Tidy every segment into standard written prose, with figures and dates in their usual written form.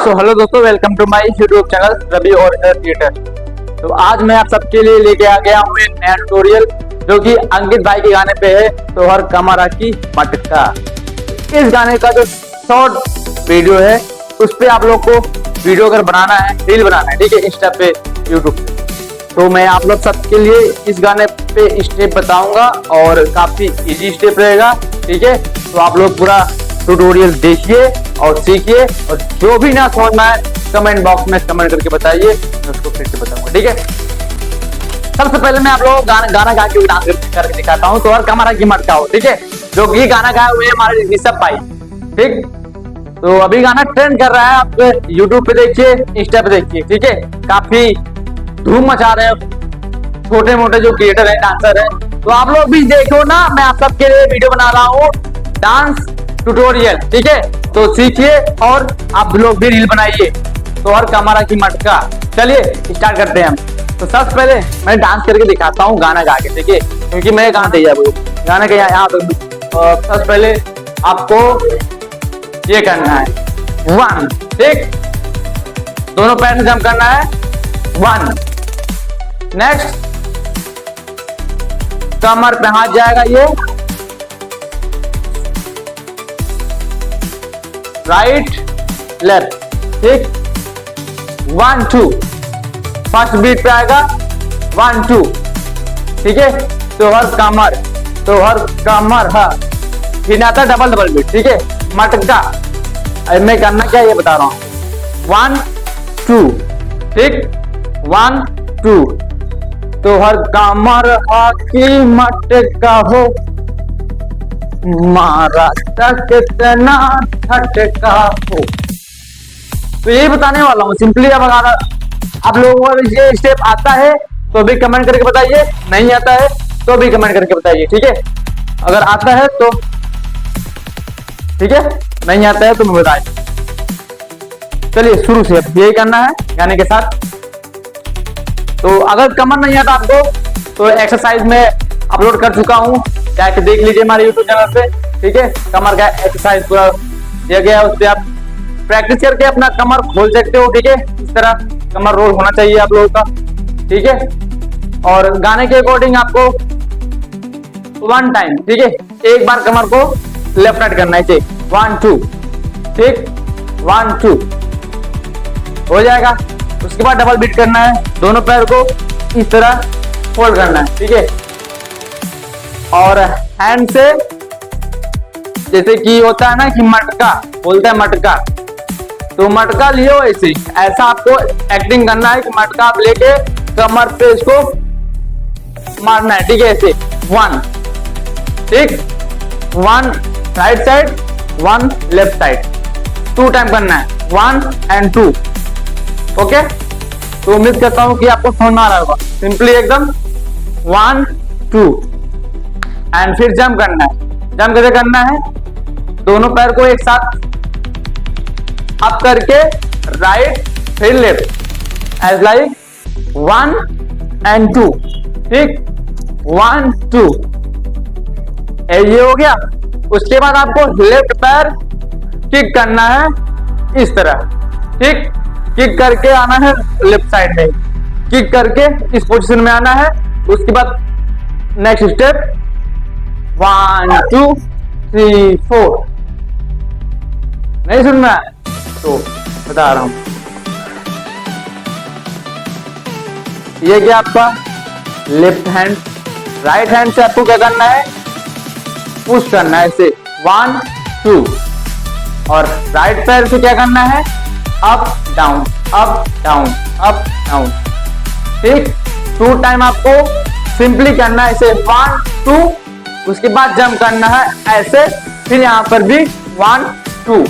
तो हेलो दोस्तों, welcome to my YouTube channel Ravi original theatre. तो आज मैं आप सबके लिए लेके आ गया हूँ एक नया ट्यूटोरियल जो कि अंकित भाई के गाने पे है, तोहर कमरा की मटका। इस गाने का जो शॉर्ट वीडियो है उस पे आप लोग को वीडियो अगर बनाना है, रील बनाना है, ठीक है, इंस्टा पे, यूट्यूब पे, तो मैं आप लोग सबके लिए इस गाने पे स्टेप बताऊंगा और काफी इजी स्टेप रहेगा, ठीक है। तो आप लोग पूरा ट्यूटोरियल देखिए और सीखिए, और जो भी ना समझ में आए कमेंट बॉक्स में कमेंट करके बताइए, मैं उसको फिर से बताऊंगा, ठीक है। सबसे पहले मैं आप लोगों को गाना गा के डांस करके दिखाता हूँ, तो हर कमरा की मटका हो, ठीक है। जो कि गाना गाए हुए हमारे ऋषभ भाई, ठीक। तो अभी गाना ट्रेंड कर रहा है, आप यूट्यूब पे देखिए, इंस्टा पे देखिए, ठीक है। काफी धूम मचा रहे हैं छोटे मोटे जो क्रिएटर है, डांसर है। तो आप लोग भी देखो ना, मैं आप सबके लिए वीडियो बना रहा हूँ डांस ट्यूटोरियल, ठीक है। तो सीखिए और आप लोग भी रील बनाइए, तो हर कमरा की मटका। चलिए स्टार्ट करते हैं हम। तो सबसे पहले मैं डांस करके दिखाता हूँ गाना गा के, ठीक है, क्योंकि मैं कहाँ दे जाऊँ गाना के यहाँ पे। सबसे पहले आपको ये करना है 1, ठीक, दोनों पैर में जंप करना है 1। नेक्स्ट कमर पे हाथ जाएगा, ये राइट लेफ्ट, ठीक, 1 2। फर्स्ट बीट पे आएगा 1 2, ठीक है। तो हर कमर हाँ, फिर आता डबल बीट, ठीक है। मटका अब मैं करना क्या ये बता रहा हूं, 1 2, ठीक, 1 2। तो हर कमर की मटका हो, मारा कितना खटका हो। तो यही बताने वाला हूँ सिंपली। अब अगर आप लोगों को ये स्टेप आता है तो भी कमेंट करके बताइए, नहीं आता है तो भी कमेंट करके बताइए, ठीक है। अगर आता है तो ठीक है, नहीं आता है तो मैं बताइए। चलिए शुरू से अब यही करना है गाने के साथ। तो अगर कमर नहीं आता आपको तो एक्सरसाइज में अपलोड कर चुका हूँ, जाके देख लीजिए हमारे यूट्यूब चैनल पे, ठीक है। कमर का एक्सरसाइज पूरा दिया गया है, उस पर आप प्रैक्टिस करके अपना कमर खोल सकते हो, ठीक है। इस तरह कमर रोल होना चाहिए आप लोगों का, ठीक है। और गाने के अकॉर्डिंग आपको 1 टाइम, ठीक है, एक बार कमर को लेफ्ट राइट करना है, ठीक, 1 2, ठीक, 1 2 हो जाएगा। उसके बाद डबल बीट करना है, दोनों पैर को इस तरह फोल्ड करना है, ठीक है। और हैंड से जैसे कि होता है ना कि मटका बोलता है मटका, तो मटका लियो ऐसे, ऐसा आपको एक्टिंग करना है कि मटका आप लेके कमर पे इसको मारना है, ठीक है, ऐसे 1, ठीक, 1 right side 1 left side, 2 time करना है, 1 and 2, ओके। तो उम्मीद करता हूं कि आपको समझ में आ रहा होगा, सिंपली एकदम 1 2 एंड फिर जंप करना है। जंप कैसे करना है, दोनों पैर को एक साथ अप करके राइट फिर लेफ्ट, एज लाइक 1 and 2, ठीक, 1 2, ये हो गया। उसके बाद आपको लेफ्ट पैर किक करना है इस तरह, ठीक, किक करके आना है लेफ्ट साइड में, किक करके इस पोजीशन में आना है। उसके बाद नेक्स्ट स्टेप 1 2 3 4। नहीं सुनना है तो बता रहा हूं, ये क्या आपका लेफ्ट हैंड, राइट हैंड से आपको क्या करना है, पुश करना है ऐसे 1 2, और राइट पैर से क्या करना है, up down up down up down, ठीक। 2 टाइम आपको सिंपली करना है ऐसे 1 2, उसके बाद जंप करना है ऐसे, फिर यहां पर भी 1 2,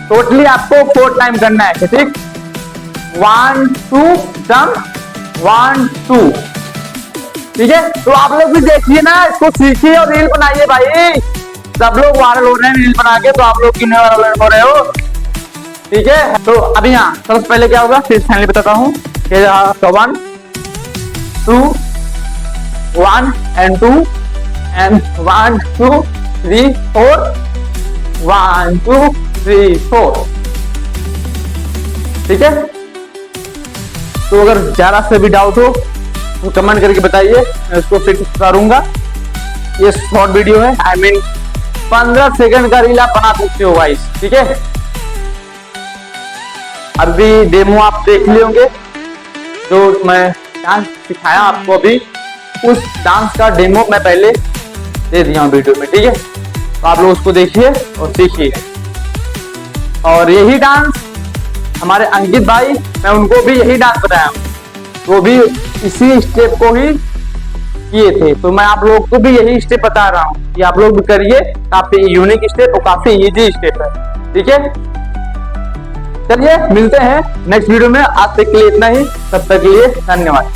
टोटली आपको 4 टाइम करना है, ठीक, 1 2 जंप 1 2, ठीक है। तो आप लोग भी देखिए ना, इसको सीखिए और रील बनाइए भाई। सब लोग वायरल हो रहे हैं रील बना के, तो आप लोग क्यों वायरल हो रहे हो, ठीक है। तो अभी यहाँ सबसे पहले क्या होगा, फिर फाइनली बताता हूँ। 1 2 1 and 2 and 1 2 3 4 1 2 3 4, ठीक है, तो अगर जरा से भी डाउट हो तो कमेंट करके बताइए, मैं उसको फिक्स करूंगा। ये शॉर्ट वीडियो है, आई मीन 15 सेकंड का रील आप बना सकते हो गाइस, ठीक है। अभी डेमो आप देख लिए होंगे, जो मैं डांस सिखाया आपको अभी, उस डांस का डेमो मैं पहले दे दिया हूँ वीडियो में, ठीक है। तो आप लोग उसको देखिए और सीखिए। और यही डांस हमारे अंकित भाई, मैं उनको भी यही डांस बताया हूँ, वो भी इसी स्टेप को ही किए थे। तो मैं आप लोगों को भी यही स्टेप बता रहा हूँ कि आप लोग भी करिए, काफी यूनिक स्टेप और काफी इजी स्टेप है, ठीक है। चलिए मिलते हैं नेक्स्ट वीडियो में, आज तक के लिए इतना ही, तब तक के लिए धन्यवाद।